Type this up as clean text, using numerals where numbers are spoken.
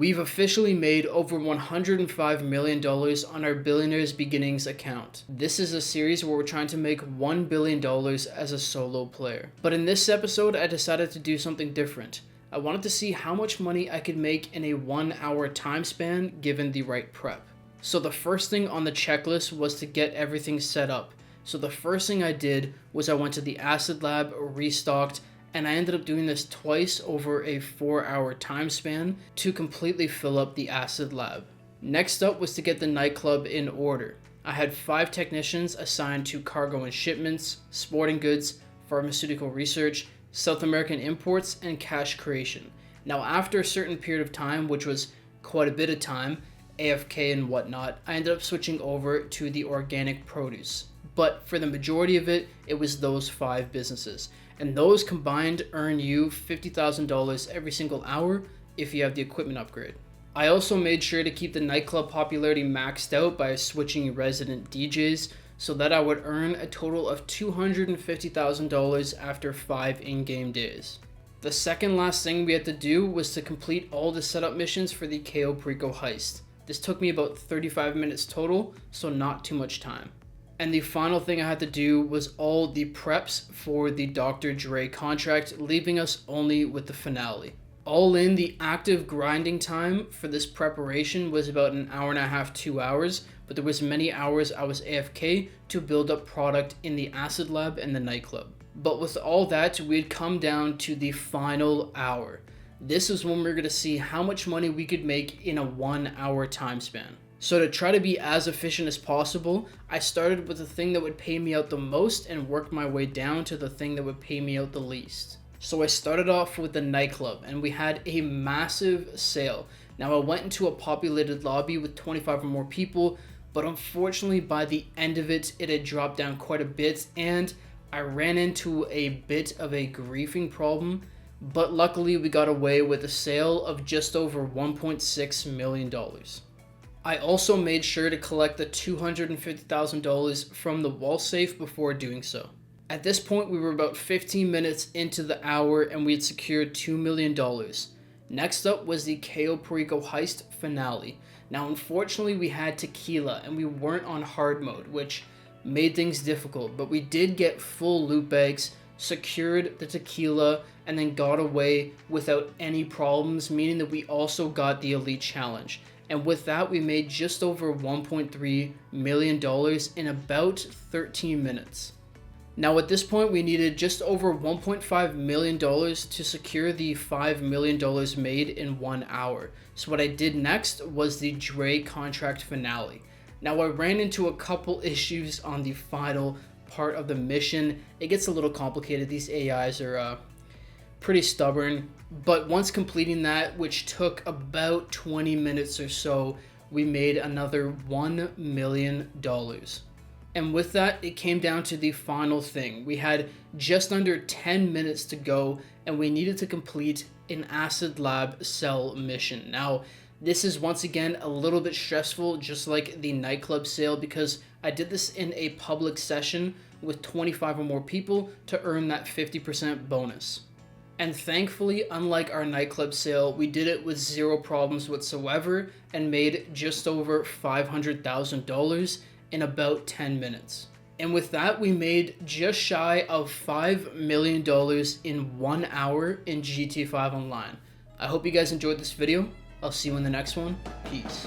We've officially made over $105 million on our Billionaire's Beginnings account. This is a series where we're trying to make $1 billion as a solo player. But in this episode, I decided to do something different. I wanted to see how much money I could make in a 1 hour time span given the right prep. So the first thing on the checklist was to get everything set up. So the first thing I did was I went to the acid lab, restocked, and I ended up doing this twice over a 4 hour time span to completely fill up the acid lab. Next up was to get the nightclub in order. I had 5 technicians assigned to cargo and shipments, sporting goods, pharmaceutical research, South American imports, and cash creation. Now after a certain period of time, which was quite a bit of time, AFK and whatnot, I ended up switching over to the organic produce. But for the majority of it, it was those 5 businesses. And those combined earn you $50,000 every single hour if you have the equipment upgrade. I also made sure to keep the nightclub popularity maxed out by switching resident DJs so that I would earn a total of $250,000 after 5 in-game days. The second last thing we had to do was to complete all the setup missions for the Cayo Perico heist. This took me about 35 minutes total, so not too much time. And the final thing I had to do was all the preps for the Dr. Dre contract, leaving us only with the finale. All in, the active grinding time for this preparation was about an hour and a half, 2 hours, but there was many hours I was AFK to build up product in the acid lab and the nightclub. But with all that, we had come down to the final hour. This is when we're going to see how much money we could make in a 1 hour time span. So to try to be as efficient as possible, I started with the thing that would pay me out the most and worked my way down to the thing that would pay me out the least. So I started off with the nightclub and we had a massive sale. Now I went into a populated lobby with 25 or more people, but unfortunately by the end of it, it had dropped down quite a bit and I ran into a bit of a griefing problem, but luckily we got away with a sale of just over $1.6 million. I also made sure to collect the $250,000 from the wall safe before doing so. At this point, we were about 15 minutes into the hour and we had secured $2 million. Next up was the Cayo Perico heist finale. Now, unfortunately, we had tequila and we weren't on hard mode, which made things difficult, but we did get full loot bags, secured the tequila, and then got away without any problems, meaning that we also got the elite challenge. And with that, we made just over $1.3 million in about 13 minutes. Now at this point, we needed just over $1.5 million to secure the $5 million made in 1 hour. So what I did next was the Dre contract finale. Now I ran into a couple issues on the final part of the mission. It gets a little complicated. These AIs are pretty stubborn, but once completing that, which took about 20 minutes or so, we made another $1 million. And with that, it came down to the final thing. We had just under 10 minutes to go and we needed to complete an acid lab cell mission. Now, this is once again a little bit stressful, just like the nightclub sale, because I did this in a public session with 25 or more people to earn that 50% bonus. And thankfully, unlike our nightclub sale, we did it with 0 problems whatsoever and made just over $500,000 in about 10 minutes. And with that, we made just shy of $5 million in 1 hour in GTA 5 Online. I hope you guys enjoyed this video. I'll see you in the next one. Peace.